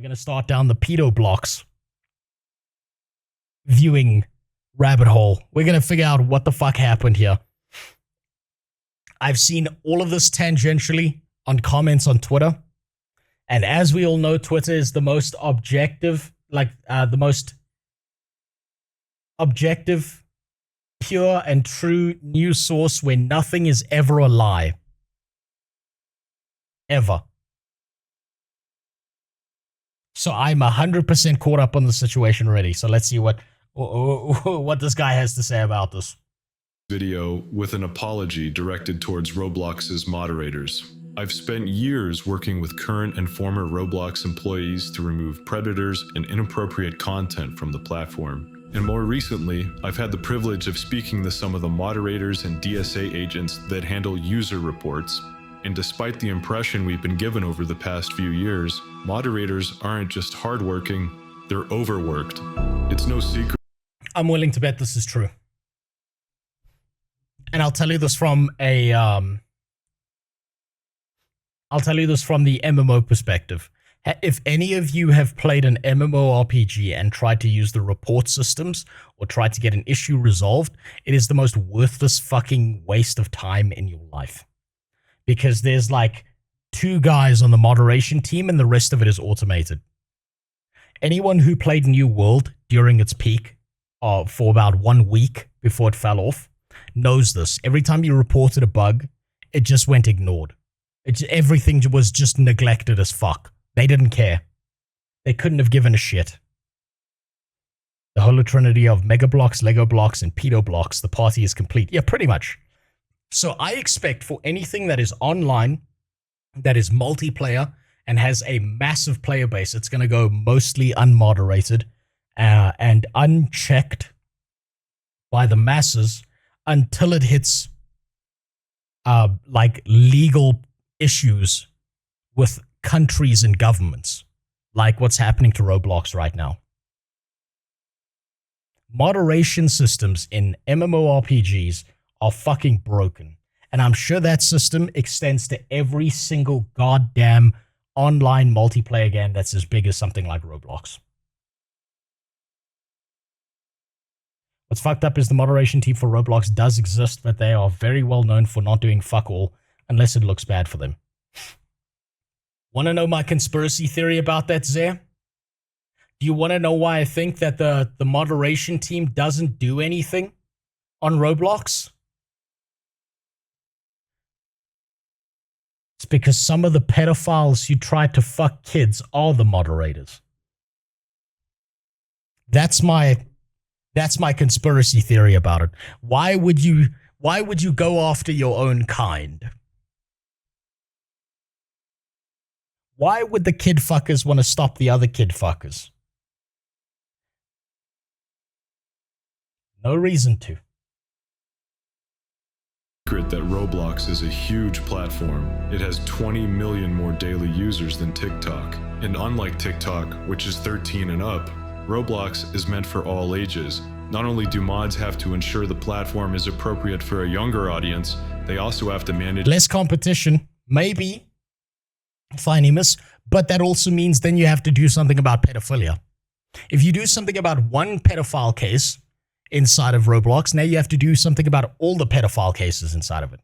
We're going to start down the pedo blocks viewing rabbit hole. We're going to figure out what the fuck happened here. I've seen all of this tangentially on comments on Twitter. And as we all know, Twitter is the most objective, the most objective, pure and true news source where nothing is ever a lie. Ever. So I'm 100% caught up on the situation already. So let's see what this guy has to say about this. Video with an apology directed towards Roblox's moderators. I've spent years working with current and former Roblox employees to remove predators and inappropriate content from the platform. And more recently, I've had the privilege of speaking to some of the moderators and DSA agents that handle user reports. And despite the impression we've been given over the past few years, moderators aren't just hardworking, they're overworked. It's no secret. I'm willing to bet this is true. And I'll tell you this from the MMO perspective. If any of you have played an MMORPG and tried to use the report systems or tried to get an issue resolved, it is the most worthless fucking waste of time in your life. Because there's like 2 guys on the moderation team and the rest of it is automated. Anyone who played New World during its peak for about 1 week before it fell off knows this. Every time you reported a bug, it just went ignored. Everything was just neglected as fuck. They didn't care. They couldn't have given a shit. The holy trinity of Mega Blocks, Lego Blocks, and Pedo Blocks, the party is complete. Yeah, pretty much. So I expect for anything that is online, that is multiplayer, and has a massive player base, it's going to go mostly unmoderated and unchecked by the masses until it hits like legal issues with countries and governments, like what's happening to Roblox right now. Moderation systems in MMORPGs are fucking broken. And I'm sure that system extends to every single goddamn online multiplayer game that's as big as something like Roblox. What's fucked up is the moderation team for Roblox does exist, but they are very well known for not doing fuck all unless it looks bad for them. Want to know my conspiracy theory about that, Zay? Do you want to know why I think that the moderation team doesn't do anything on Roblox? It's because some of the pedophiles who try to fuck kids are the moderators. That's my conspiracy theory about it. Why would you go after your own kind? Why would the kid fuckers want to stop the other kid fuckers? No reason to. That Roblox is a huge platform. It has 20 million more daily users than TikTok. And unlike TikTok, which is 13 and up, Roblox is meant for all ages. Not only do mods have to ensure the platform is appropriate for a younger audience, they also have to manage less competition, maybe, Phinemus, but that also means then you have to do something about pedophilia. If you do something about one pedophile case inside of Roblox, now you have to do something about all the pedophile cases inside of it.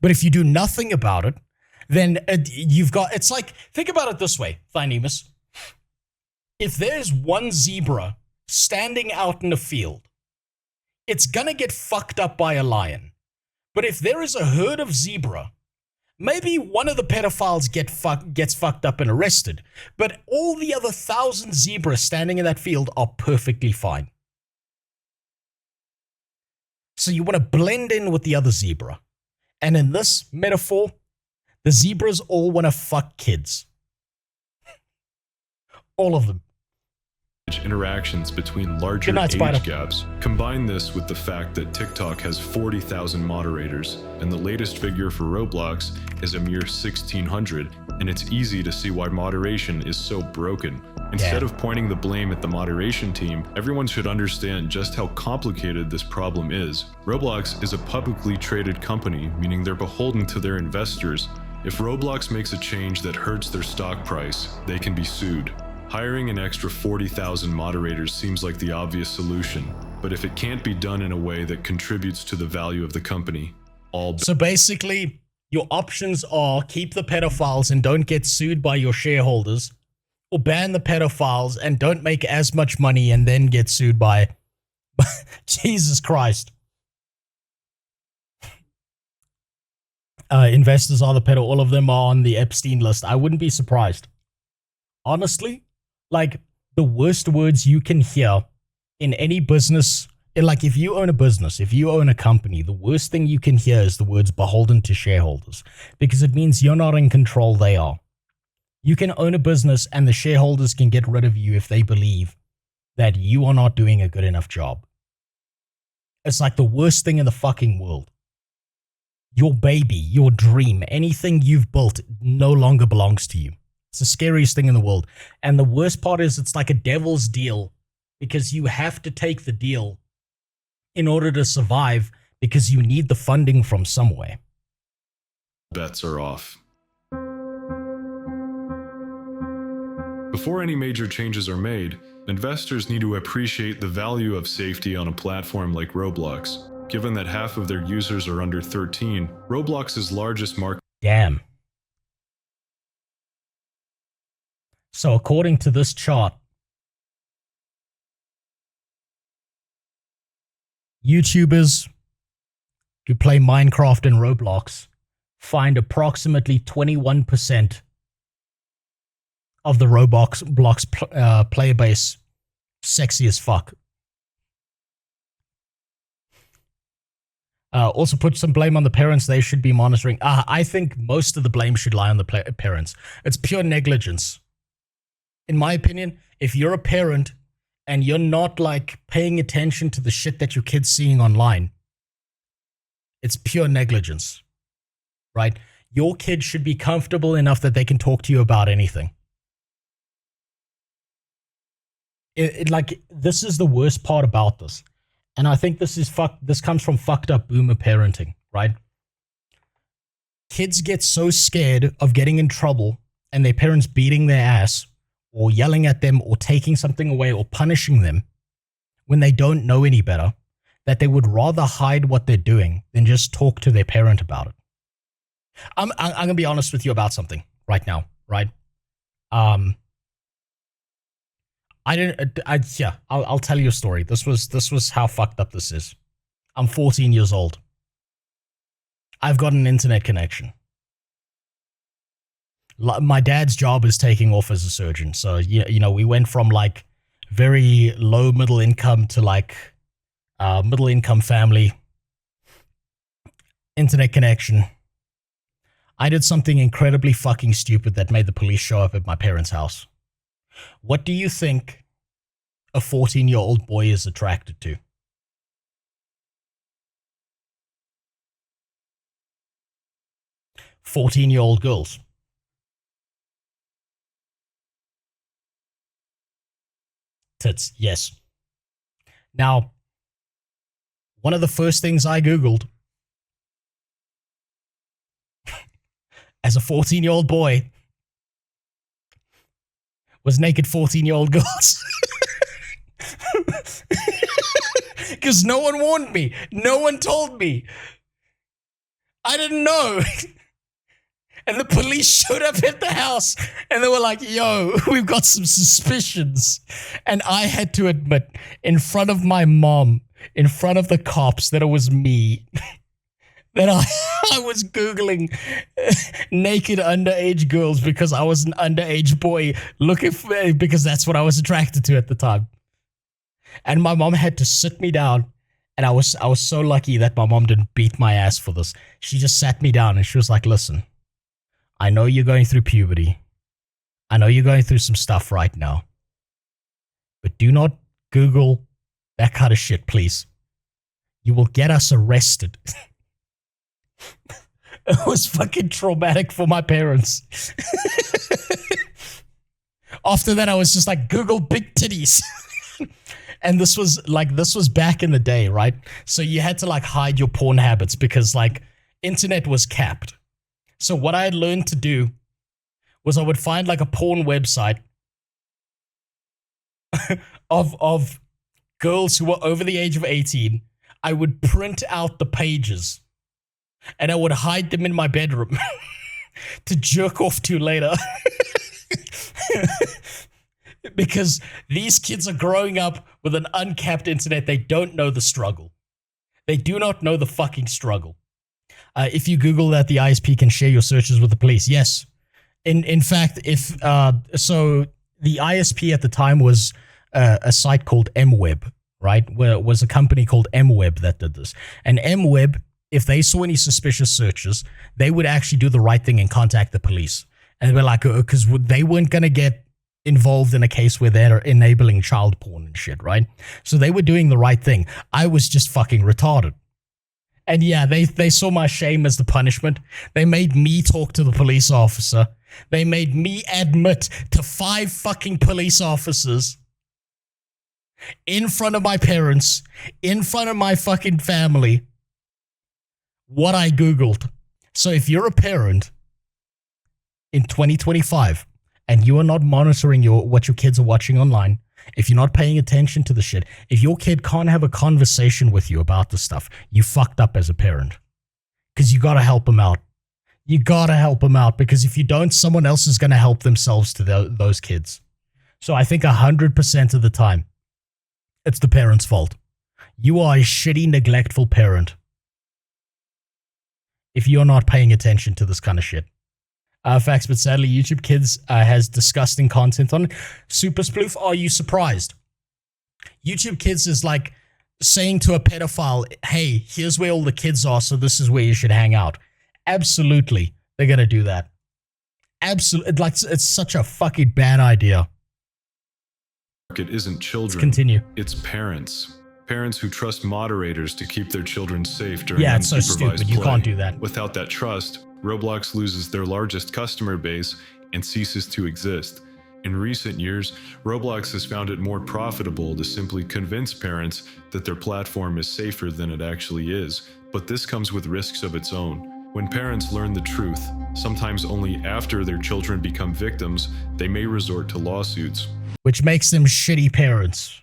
But if you do nothing about it, then you've got, it's like, think about it this way, Phinemus. If there's one zebra standing out in a field, it's gonna get fucked up by a lion. But if there is a herd of zebra, maybe one of the pedophiles gets fucked up and arrested, but all the other 1,000 zebras standing in that field are perfectly fine. So you want to blend in with the other zebra. And in this metaphor, the zebras all want to fuck kids. All of them. Interactions between larger age gaps. Combine this with the fact that TikTok has 40,000 moderators, and the latest figure for Roblox is a mere 1,600, and it's easy to see why moderation is so broken. Instead of pointing the blame at the moderation team, everyone should understand just how complicated this problem is. Roblox is a publicly traded company, meaning they're beholden to their investors. If Roblox makes a change that hurts their stock price, they can be sued. Hiring an extra 40,000 moderators seems like the obvious solution, but if it can't be done in a way that contributes to the value of the company, So basically, your options are keep the pedophiles and don't get sued by your shareholders, or ban the pedophiles and don't make as much money and then get sued by Jesus Christ. Investors are the pedo. All of them are on the Epstein list. I wouldn't be surprised. Honestly, like the worst words you can hear in any business, like if you own a business, if you own a company, the worst thing you can hear is the words beholden to shareholders, because it means you're not in control, they are. You can own a business and the shareholders can get rid of you if they believe that you are not doing a good enough job. It's like the worst thing in the fucking world. Your baby, your dream, anything you've built no longer belongs to you. It's the scariest thing in the world. And the worst part is it's like a devil's deal, because you have to take the deal in order to survive, because you need the funding from somewhere. Bets are off. Before any major changes are made, investors need to appreciate the value of safety on a platform like Roblox. Given that half of their users are under 13, Roblox's largest market. Damn. So according to this chart, YouTubers who play Minecraft and Roblox find approximately 21% of the Roblox player base sexy as fuck. Also put some blame on the parents. They should be monitoring. I think most of the blame should lie on the parents. It's pure negligence. In my opinion, if you're a parent and you're not like paying attention to the shit that your kid's seeing online, it's pure negligence, right? Your kid should be comfortable enough that they can talk to you about anything. Like, this is the worst part about this. And I think this comes from fucked up boomer parenting, right? Kids get so scared of getting in trouble and their parents beating their ass or yelling at them or taking something away or punishing them when they don't know any better, that they would rather hide what they're doing than just talk to their parent about it. I'm going to be honest with you about something right now, right? I'll tell you a story. This was how fucked up this is. I'm 14 years old. I've got an internet connection. My dad's job is taking off as a surgeon. So, you know, we went from like very low middle income to like middle income family. Internet connection. I did something incredibly fucking stupid that made the police show up at my parents' house. What do you think a 14-year-old boy is attracted to? "14-year-old girls." Tits, yes. Now, one of the first things I Googled as a 14-year-old boy was naked 14-year-old girls. Because no one warned me. No one told me. I didn't know. And the police showed up at the house and they were like, yo, we've got some suspicions. And I had to admit in front of my mom, in front of the cops, that it was me. That I was Googling naked underage girls because I was an underage boy looking for, because that's what I was attracted to at the time. And my mom had to sit me down, and I was so lucky that my mom didn't beat my ass for this. She just sat me down and she was like, listen, I know you're going through puberty. I know you're going through some stuff right now. But do not Google that kind of shit, please. You will get us arrested. It was fucking traumatic for my parents. After that, I was just like, Google big titties. And this was back in the day, right? So you had to like hide your porn habits because like internet was capped. So what I had learned to do was I would find like a porn website of girls who were over the age of 18. I would print out the pages and I would hide them in my bedroom to jerk off to later. Because these kids are growing up with an uncapped internet. They don't know the struggle. They do not know the fucking struggle. If you Google that, the ISP can share your searches with the police. Yes. In fact, so the ISP at the time was a site called MWeb, right? Where it was a company called MWeb that did this. And MWeb, if they saw any suspicious searches, they would actually do the right thing and contact the police. And they're like, because they weren't going to get involved in a case where they're enabling child porn and shit, right? So they were doing the right thing. I was just fucking retarded. And yeah, they saw my shame as the punishment. They made me talk to the police officer. They made me admit to 5 fucking police officers in front of my parents, in front of my fucking family, what I Googled. So if you're a parent in 2025 and you are not monitoring what your kids are watching online, if you're not paying attention to the shit, if your kid can't have a conversation with you about this stuff, you fucked up as a parent. Because you gotta help them out. You gotta help them out, because if you don't, someone else is gonna help themselves to those kids. So I think 100% of the time, it's the parent's fault. You are a shitty, neglectful parent if you're not paying attention to this kind of shit. Facts, but sadly, YouTube Kids has disgusting content on it. Super Sploof, are you surprised? YouTube Kids is like saying to a pedophile, hey, here's where all the kids are, so this is where you should hang out. Absolutely, they're going to do that. Absolutely, like, it's such a fucking bad idea. It isn't children. Let's continue. It's parents. Parents who trust moderators to keep their children safe during Yeah, it's so unsupervised stupid. You play. can't do that. Without that trust, Roblox loses their largest customer base and ceases to exist. In recent years, Roblox has found it more profitable to simply convince parents that their platform is safer than it actually is, but this comes with risks of its own. When parents learn the truth, sometimes only after their children become victims, they may resort to lawsuits. Which makes them shitty parents.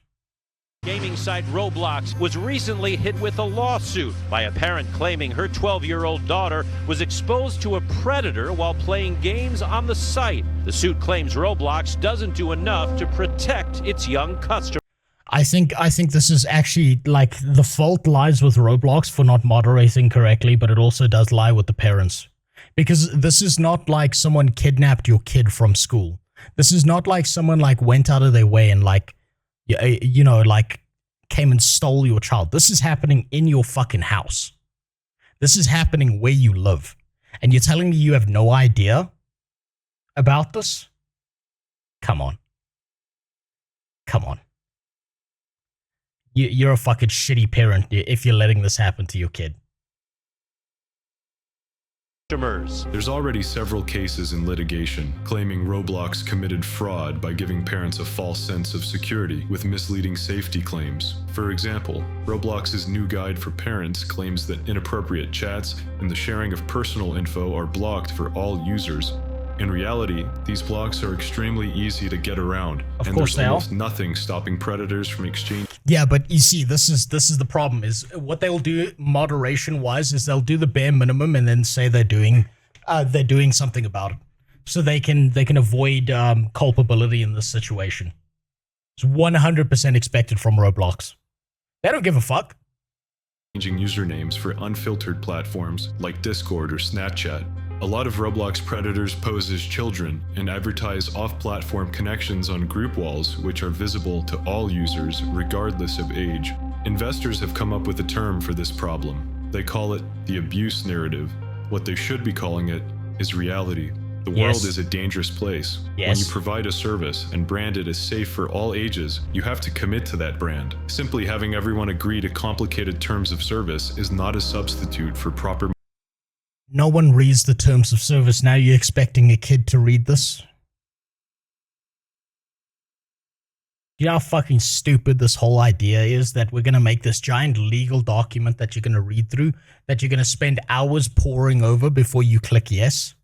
Gaming site Roblox was recently hit with a lawsuit by a parent claiming her 12-year-old daughter was exposed to a predator while playing games on the site. The suit claims Roblox doesn't do enough to protect its young customers. I think this is actually, like, the fault lies with Roblox for not moderating correctly, but it also does lie with the parents. Because this is not like someone kidnapped your kid from school. This is not like someone, like, went out of their way and, like, you know, like, came and stole your child. This is happening in your fucking house. This is happening where you live. And you're telling me you have no idea about this? Come on. Come on. You're a fucking shitty parent if you're letting this happen to your kid. There's already several cases in litigation claiming Roblox committed fraud by giving parents a false sense of security with misleading safety claims. For example, Roblox's new guide for parents claims that inappropriate chats and the sharing of personal info are blocked for all users. In reality, these blocks are extremely easy to get around, and there's almost nothing stopping predators from exchanging. Yeah, but you see, this is the problem. Is what they'll do moderation wise is they'll do the bare minimum and then say they're doing something about it, so they can avoid culpability in this situation. It's 100% expected from Roblox. They don't give a fuck. Changing usernames for unfiltered platforms like Discord or Snapchat. A lot of Roblox predators pose as children and advertise off-platform connections on group walls, which are visible to all users regardless of age. Investors have come up with a term for this problem. They call it the abuse narrative. What they should be calling it is reality. The world is a dangerous place. When you provide a service and brand it as safe for all ages, you have to commit to that brand. Simply having everyone agree to complicated terms of service is not a substitute for proper. No one reads the terms of service. Now you're expecting a kid to read this? You know how fucking stupid this whole idea is, that we're going to make this giant legal document that you're going to read through, that you're going to spend hours poring over before you click yes?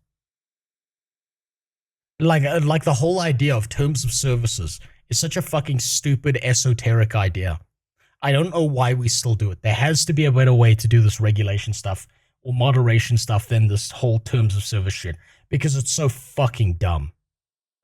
Like the whole idea of terms of services is such a fucking stupid, esoteric idea. I don't know why we still do it. There has to be a better way to do this regulation stuff or moderation stuff than this whole terms of service shit, because it's so fucking dumb.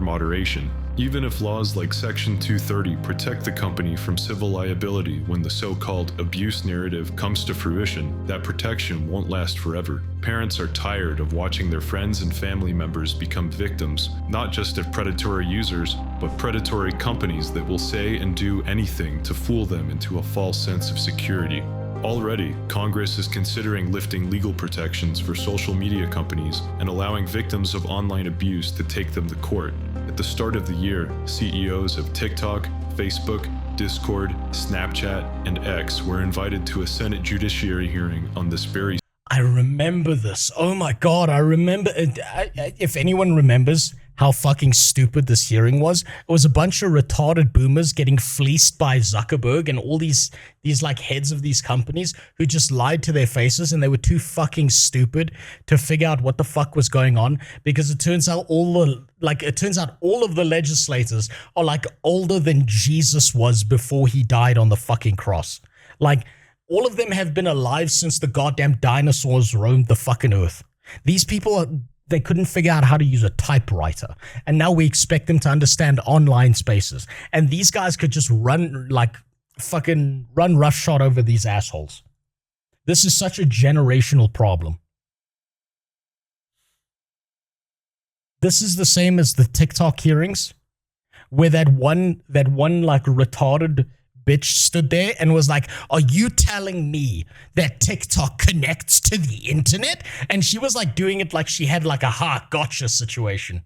Moderation. Even if laws like Section 230 protect the company from civil liability when the so-called abuse narrative comes to fruition, that protection won't last forever. Parents are tired of watching their friends and family members become victims, not just of predatory users, but predatory companies that will say and do anything to fool them into a false sense of security. Already, Congress is considering lifting legal protections for social media companies and allowing victims of online abuse to take them to court. At the start of the year, CEOs of TikTok, Facebook, Discord, Snapchat, and X were invited to a Senate Judiciary hearing on this very. I remember this. Oh my god, I remember. If anyone remembers how fucking stupid this hearing was, it was a bunch of retarded boomers getting fleeced by Zuckerberg and all these like heads of these companies who just lied to their faces, and they were too fucking stupid to figure out what the fuck was going on, because it turns out all of the legislators are like older than Jesus was before he died on the fucking cross. Like, all of them have been alive since the goddamn dinosaurs roamed the fucking earth. These people they couldn't figure out how to use a typewriter, and now we expect them to understand online spaces. And these guys could just run roughshod over these assholes. This is such a generational problem. This is the same as the TikTok hearings, where that one like retarded bitch stood there and was like, "Are you telling me that TikTok connects to the internet?" And she was like doing it like she had like a ha gotcha situation.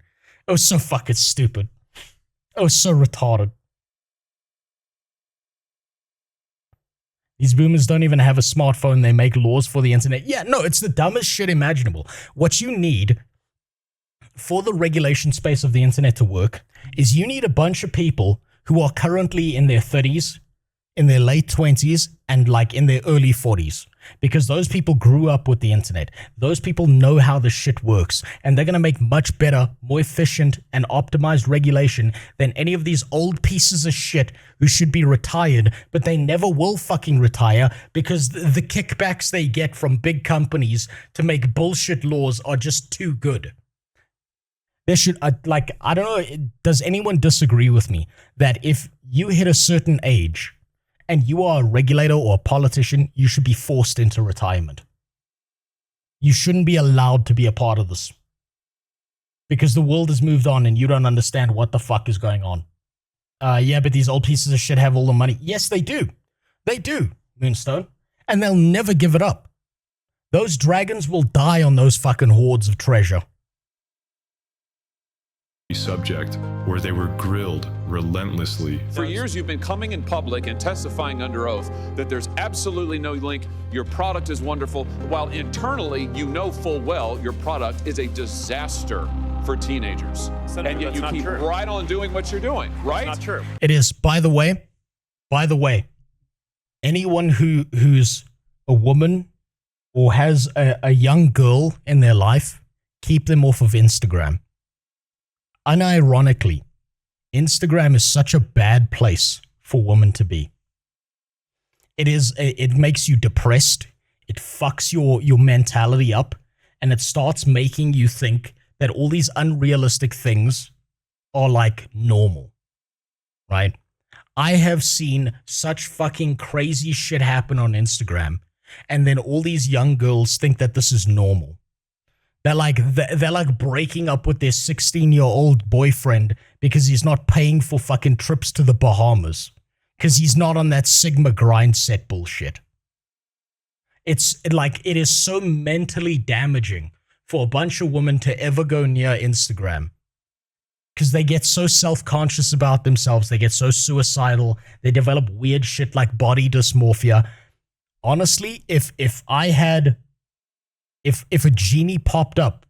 It was so fucking stupid. It was so retarded. These boomers don't even have a smartphone. They make laws for the internet. Yeah, no, it's the dumbest shit imaginable. What you need for the regulation space of the internet to work is you need a bunch of people who are currently in their 30s, in their late 20s, and like in their early 40s, because those people grew up with the internet. Those people know how the shit works, and they're going to make much better, more efficient, and optimized regulation than any of these old pieces of shit who should be retired, but they never will fucking retire because the kickbacks they get from big companies to make bullshit laws are just too good. There should, I don't know, does anyone disagree with me that if you hit a certain age and you are a regulator or a politician, you should be forced into retirement? You shouldn't be allowed to be a part of this, because the world has moved on and you don't understand what the fuck is going on. Yeah, but these old pieces of shit have all the money. Yes, they do. They do, Moonstone. And they'll never give it up. Those dragons will die on those fucking hoards of treasure. Subject where they were grilled relentlessly. For years, you've been coming in public and testifying under oath that there's absolutely no link. Your product is wonderful, while internally, you know full well your product is a disaster for teenagers. Senator, and yet you keep true. right on doing what you're doing, right? That's not true. It is. By the way, anyone who's a woman or has a young girl in their life, keep them off of Instagram. Unironically, Instagram is such a bad place for women to be. It makes you depressed. It fucks your mentality up, and it starts making you think that all these unrealistic things are like normal, right? I have seen such fucking crazy shit happen on Instagram, and then all these young girls think that this is normal. They're like breaking up with their 16-year-old boyfriend because he's not paying for fucking trips to the Bahamas, because he's not on that Sigma grind set bullshit. It is so mentally damaging for a bunch of women to ever go near Instagram, because they get so self-conscious about themselves. They get so suicidal. They develop weird shit like body dysmorphia. Honestly, if a genie popped up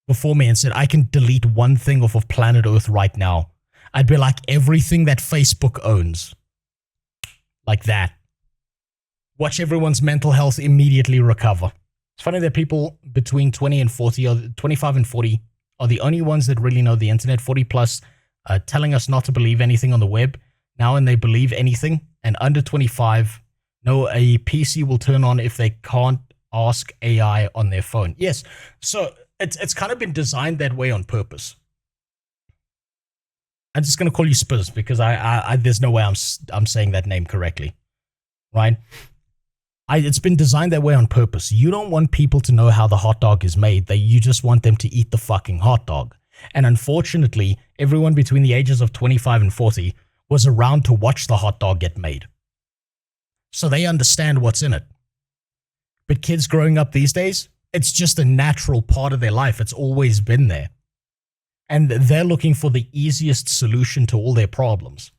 before me and said, I can delete one thing off of planet Earth right now, I'd be like, everything that Facebook owns. Like that. Watch everyone's mental health immediately recover. It's funny that people between 20 and 40, or 25 and 40, are the only ones that really know the internet. 40 plus telling us not to believe anything on the web. Now when they believe anything, and under 25, no, a PC will turn on if they can't ask AI on their phone. Yes, so it's kind of been designed that way on purpose. I'm just gonna call you Spizz because I there's no way I'm saying that name correctly, right? It's been designed that way on purpose. You don't want people to know how the hot dog is made. You just want them to eat the fucking hot dog. And unfortunately, everyone between the ages of 25 and 40 was around to watch the hot dog get made. So they understand what's in it. But kids growing up these days, it's just a natural part of their life. It's always been there. And they're looking for the easiest solution to all their problems.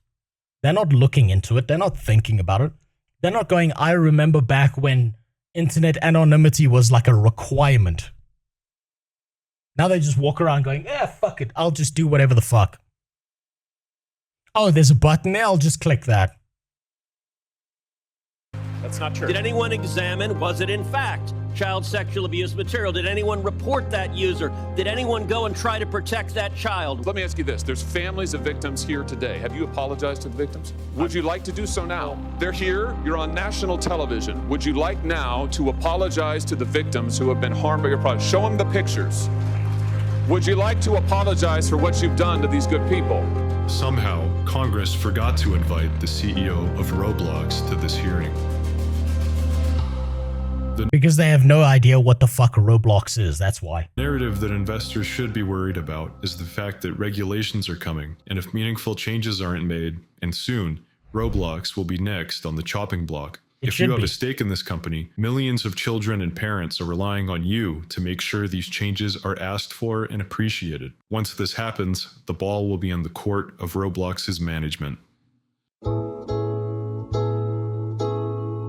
They're not looking into it. They're not thinking about it. They're not going, I remember back when internet anonymity was like a requirement. Now they just walk around going, yeah, fuck it. I'll just do whatever the fuck. Oh, there's a button there. I'll just click that. That's not true. Did anyone examine, was it in fact child sexual abuse material? Did anyone report that user? Did anyone go and try to protect that child? Let me ask you this. There's families of victims here today. Have you apologized to the victims? Would you like to do so now? They're here. You're on national television. Would you like now to apologize to the victims who have been harmed by your product? Show them the pictures. Would you like to apologize for what you've done to these good people? Somehow, Congress forgot to invite the CEO of Roblox to this hearing. Because they have no idea what the fuck Roblox is, that's why. The narrative that investors should be worried about is the fact that regulations are coming, and if meaningful changes aren't made, and soon, Roblox will be next on the chopping block. If you have a stake in this company, millions of children and parents are relying on you to make sure these changes are asked for and appreciated. Once this happens, the ball will be in the court of Roblox's management.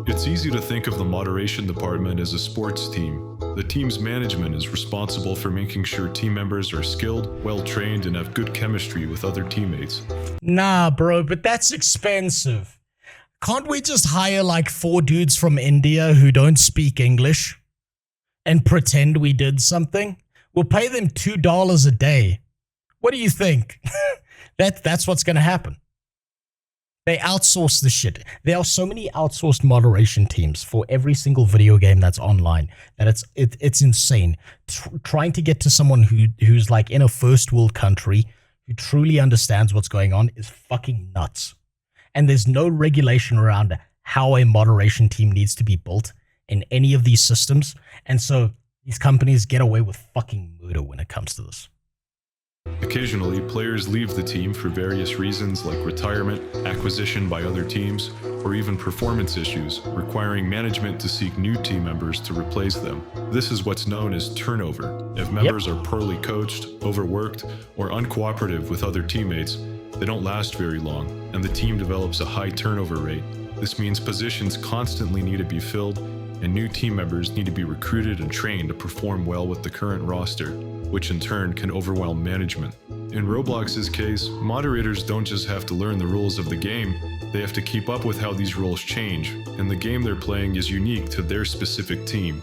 It's easy to think of the moderation department as a sports team. The team's management is responsible for making sure team members are skilled, well-trained, and have good chemistry with other teammates. Nah, bro, but that's expensive. Can't we just hire like 4 dudes from India who don't speak English and pretend we did something? We'll pay them $2 a day. What do you think? That's what's going to happen. They outsource the shit. There are so many outsourced moderation teams for every single video game that's online that it's insane. Trying to get to someone who's like in a first world country who truly understands what's going on is fucking nuts. And there's no regulation around how a moderation team needs to be built in any of these systems. And so these companies get away with fucking murder when it comes to this. Occasionally, players leave the team for various reasons like retirement, acquisition by other teams, or even performance issues, requiring management to seek new team members to replace them. This is what's known as turnover. If members are poorly coached, overworked, or uncooperative with other teammates, they don't last very long, and the team develops a high turnover rate. This means positions constantly need to be filled, and new team members need to be recruited and trained to perform well with the current roster, which in turn can overwhelm management. In Roblox's case, moderators don't just have to learn the rules of the game, they have to keep up with how these rules change, and the game they're playing is unique to their specific team.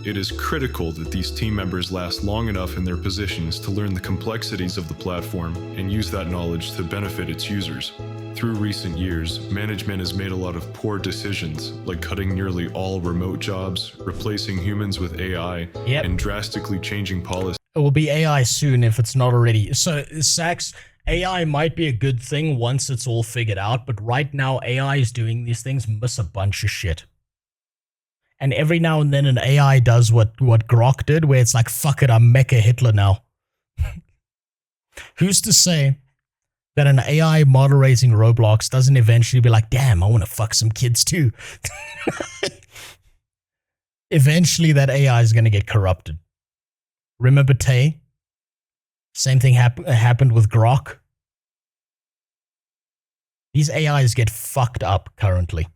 It is critical that these team members last long enough in their positions to learn the complexities of the platform and use that knowledge to benefit its users. Through recent years, management has made a lot of poor decisions, like cutting nearly all remote jobs, replacing humans with AI, and drastically changing policies. It will be AI soon if it's not already. So, Sax, AI might be a good thing once it's all figured out, but right now AI is doing these things miss a bunch of shit. And every now and then an AI does what Grok did, where it's like, fuck it, I'm Mecha Hitler now. Who's to say that an AI moderating Roblox doesn't eventually be like, damn, I want to fuck some kids too. Eventually that AI is going to get corrupted. Remember Tay? Same thing happened with Grok. These AIs get fucked up currently.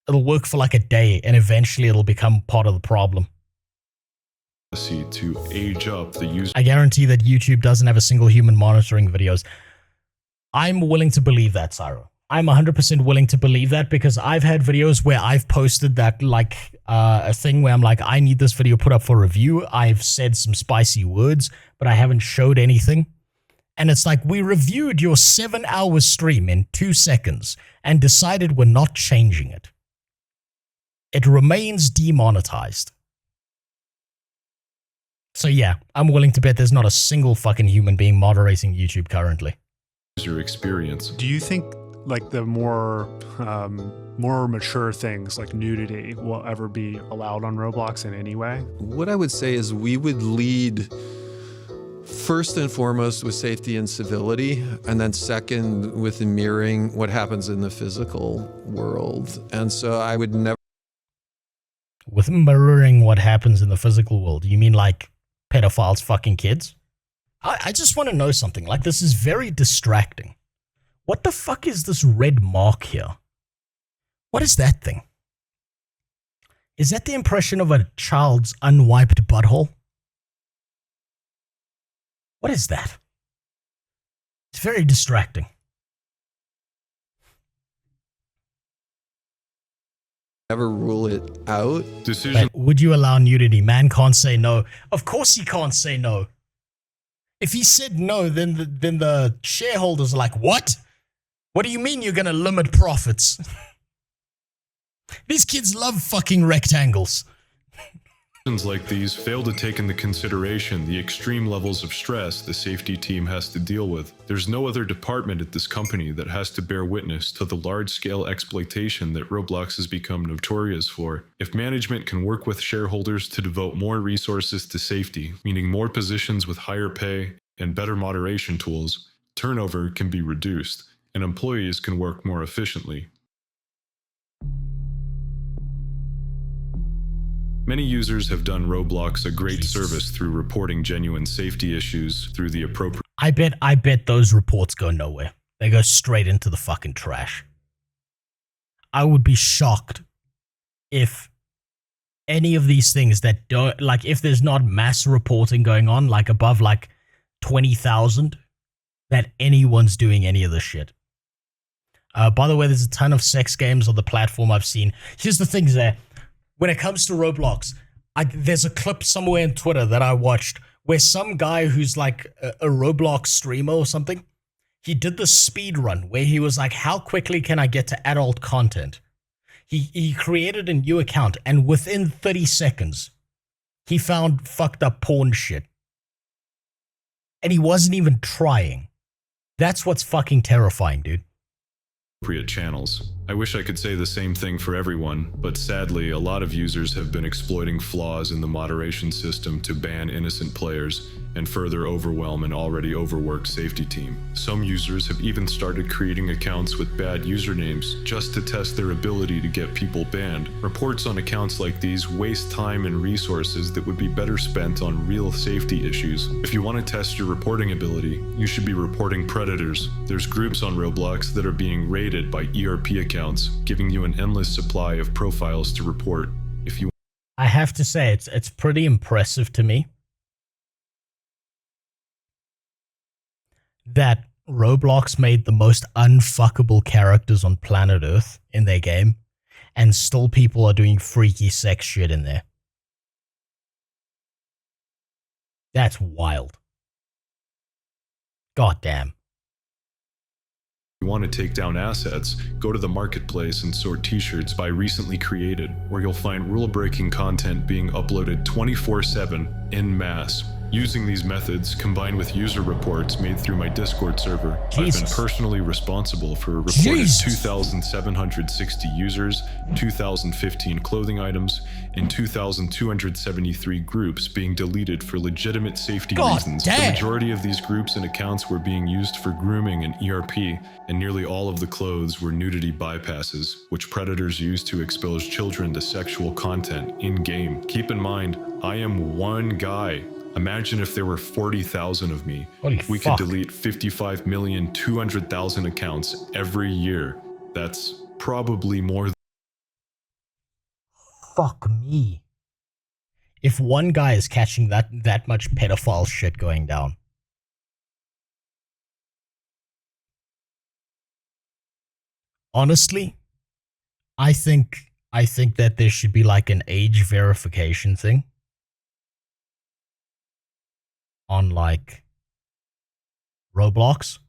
It'll work for like a day and eventually it'll become part of the problem. To age up the user. I guarantee that YouTube doesn't have a single human monitoring videos. I'm willing to believe that, Cyro. I'm 100% willing to believe that because I've had videos where I've posted that like a thing where I'm like, I need this video put up for review. I've said some spicy words, but I haven't showed anything. And it's like, we reviewed your 7-hour stream in 2 seconds and decided we're not changing it. It remains demonetized. So yeah, I'm willing to bet there's not a single fucking human being moderating YouTube currently. User experience. Do you think like the more mature things like nudity will ever be allowed on Roblox in any way? What I would say is we would lead first and foremost with safety and civility, and then second with mirroring what happens in the physical world. And so I would never... With mirroring what happens in the physical world, you mean like pedophiles fucking kids? I just want to know something. Like, this is very distracting. What the fuck is this red mark here? What is that thing? Is that the impression of a child's unwiped butthole? What is that? It's very distracting. Never rule it out. Decision. But would you allow nudity? Man can't say no. Of course he can't say no. If he said no, then the shareholders are like, what? What do you mean you're going to limit profits? These kids love fucking rectangles. Like these fail to take into consideration the extreme levels of stress the safety team has to deal with. There's no other department at this company that has to bear witness to the large-scale exploitation that Roblox has become notorious for. If management can work with shareholders to devote more resources to safety, meaning more positions with higher pay and better moderation tools, turnover can be reduced, and employees can work more efficiently. Many users have done Roblox a great service through reporting genuine safety issues through the appropriate... I bet those reports go nowhere. They go straight into the fucking trash. I would be shocked if any of these things that don't, like, if there's not mass reporting going on, like above like 20,000, that anyone's doing any of this shit. By the way, there's a ton of sex games on the platform I've seen. Here's the things there. When it comes to Roblox, there's a clip somewhere on Twitter that I watched where some guy who's like a Roblox streamer or something, he did the speed run where he was like, how quickly can I get to adult content? He created a new account, and within 30 seconds, he found fucked up porn shit. And he wasn't even trying. That's what's fucking terrifying, dude. Appropriate channels. I wish I could say the same thing for everyone, but sadly, a lot of users have been exploiting flaws in the moderation system to ban innocent players and further overwhelm an already overworked safety team. Some users have even started creating accounts with bad usernames just to test their ability to get people banned. Reports on accounts like these waste time and resources that would be better spent on real safety issues. If you want to test your reporting ability, you should be reporting predators. There's groups on Roblox that are being raided by ERP accounts, giving you an endless supply of profiles to report. If you... I have to say, it's pretty impressive to me that Roblox made the most unfuckable characters on planet Earth in their game, and still people are doing freaky sex shit in there. That's wild. God damn. If you want to take down assets, go to the marketplace and sort t-shirts by recently created, where you'll find rule-breaking content being uploaded 24/7 en masse. Using these methods, combined with user reports made through my Discord server, Jesus. I've been personally responsible for reported Jesus. 2,760 users, 2,015 clothing items, and 2,273 groups being deleted for legitimate safety God reasons. damn. The majority of these groups and accounts were being used for grooming and ERP, and nearly all of the clothes were nudity bypasses, which predators use to expose children to sexual content in-game. Keep in mind, I am one guy. Imagine if there were 40,000 of me. Holy We fuck. could delete 55,200,000 accounts every year. That's probably more. Fuck me. If one guy is catching that much pedophile shit going down. Honestly, I think that there should be like an age verification thing on like Roblox.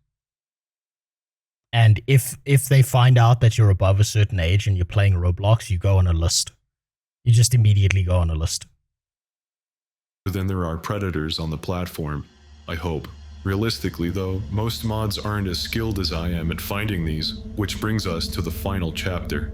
And if they find out that you're above a certain age and you're playing Roblox, you go on a list. You just immediately go on a list. Then there are predators on the platform, I hope. Realistically though, most mods aren't as skilled as I am at finding these, which brings us to the final chapter.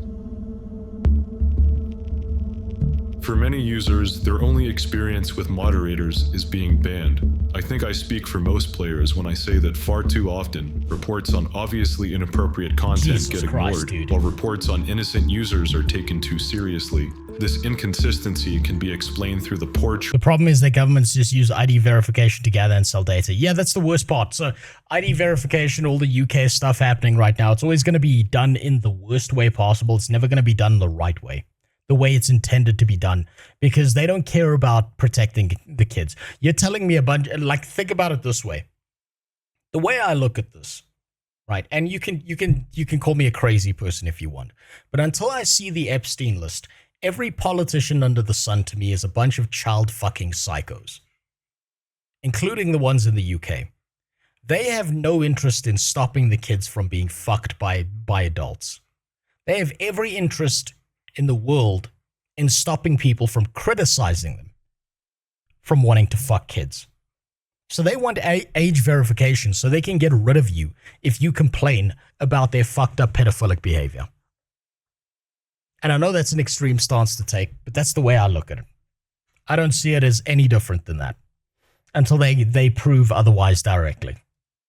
For many users, their only experience with moderators is being banned. I think I speak for most players when I say that far too often, reports on obviously inappropriate content Jesus get ignored, Christ, dude. while reports on innocent users are taken too seriously. This inconsistency can be explained through the poor The problem is that governments just use ID verification to gather and sell data. Yeah, that's the worst part. So ID verification, all the UK stuff happening right now, it's always going to be done in the worst way possible. It's never going to be done the right way. The way it's intended to be done, because they don't care about protecting the kids. You're telling me a bunch, like, think about it this way. The way I look at this, right? And you can call me a crazy person if you want, but until I see the Epstein list, every politician under the sun to me is a bunch of child fucking psychos, including the ones in the UK. They have no interest in stopping the kids from being fucked by adults. They have every interest in the world in stopping people from criticizing them from wanting to fuck kids. So they want age verification so they can get rid of you if you complain about their fucked up pedophilic behavior. And I know that's an extreme stance to take, but that's the way I look at it. I don't see it as any different than that until they prove otherwise directly.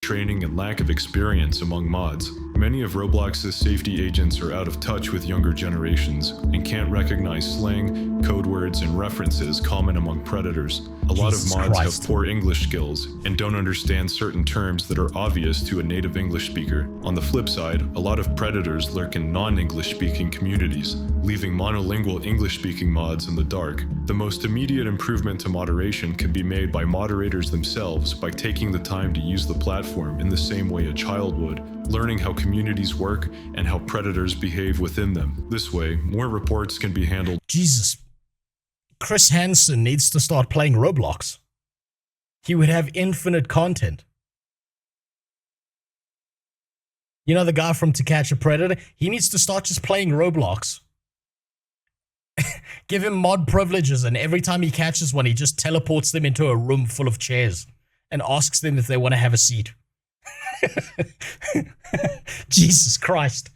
training and lack of experience among mods. Many of Roblox's safety agents are out of touch with younger generations and can't recognize slang, code words, and references common among predators. A lot of mods have poor English skills and don't understand certain terms that are obvious to a native English speaker. On the flip side, a lot of predators lurk in non-English speaking communities, leaving monolingual English-speaking mods in the dark. The most immediate improvement to moderation can be made by moderators themselves by taking the time to use the platform in the same way a child would, learning how communities work and how predators behave within them. This way, more reports can be handled. Jesus. Chris Hansen needs to start playing Roblox. He would have infinite content. You know the guy from To Catch a Predator? He needs to start just playing Roblox. Give him mod privileges, and every time he catches one, he just teleports them into a room full of chairs and asks them if they want to have a seat. Jesus Christ.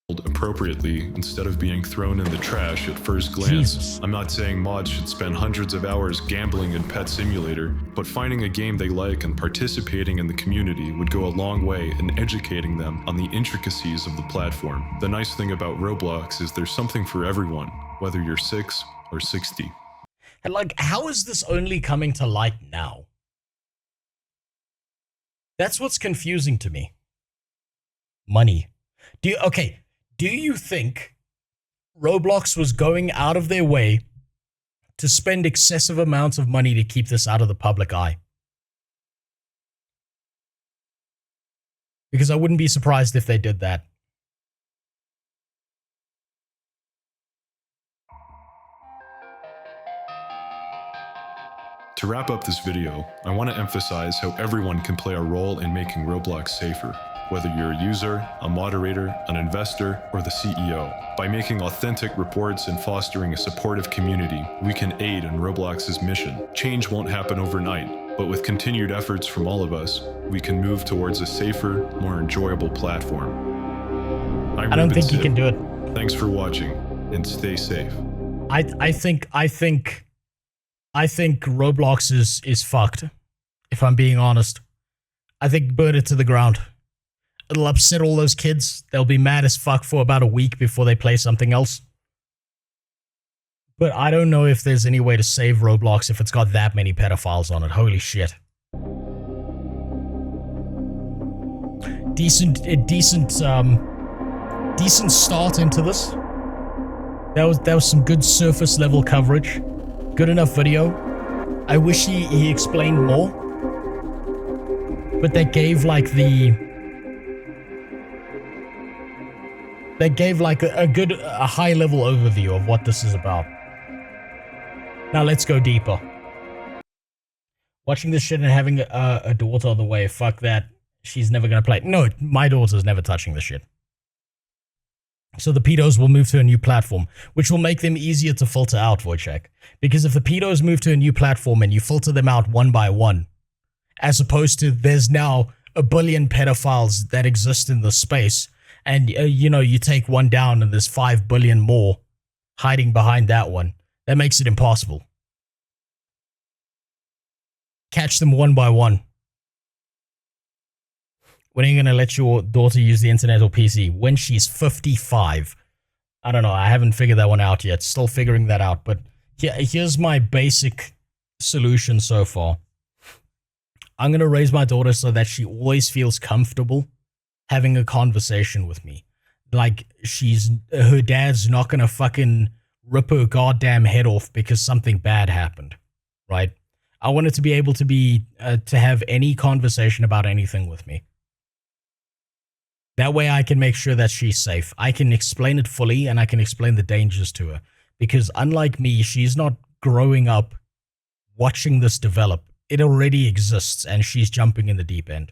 Appropriately instead of being thrown in the trash at first glance. Jesus. I'm not saying mods should spend hundreds of hours gambling in Pet Simulator, but finding a game they like and participating in the community would go a long way in educating them on the intricacies of the platform. The nice thing about Roblox is there's something for everyone, whether you're 6 or 60. And like, how is this only coming to light now? That's what's confusing to me. Money. Do you think Roblox was going out of their way to spend excessive amounts of money to keep this out of the public eye? Because I wouldn't be surprised if they did that. To wrap up this video, I want to emphasize how everyone can play a role in making Roblox safer. Whether you're a user, a moderator, an investor, or the CEO. By making authentic reports and fostering a supportive community, we can aid in Roblox's mission. Change won't happen overnight, but with continued efforts from all of us, we can move towards a safer, more enjoyable platform. I don't think you can do it. Thanks for watching, and stay safe. I think Roblox is fucked, if I'm being honest. I think burn it to the ground. It'll upset all those kids. They'll be mad as fuck for about a week before they play something else. But I don't know if there's any way to save Roblox if it's got that many pedophiles on it. Holy shit. Decent start into this. That was some good surface level coverage. Good enough video. I wish he explained more. But they gave like a high level overview of what this is about. Now let's go deeper. Watching this shit and having a daughter on the way, fuck that. she's never going to play. No, my daughter's never touching the shit. So the pedos will move to a new platform, which will make them easier to filter out, Wojciech. Because if the pedos move to a new platform and you filter them out one by one, as opposed to there's now a billion pedophiles that exist in the space, and you know, you take one down and there's 5 billion more hiding behind that one, that makes it impossible. Catch them one by one. When are you going to let your daughter use the internet or PC? When she's 55. I don't know. I haven't figured that one out yet. Still figuring that out. But here's my basic solution so far. I'm going to raise my daughter so that she always feels comfortable having a conversation with me. Like, her dad's not going to fucking rip her goddamn head off because something bad happened. Right? I want her to be able to have any conversation about anything with me. That way I can make sure that she's safe. I can explain it fully and I can explain the dangers to her. Because unlike me, she's not growing up watching this develop. It already exists and she's jumping in the deep end.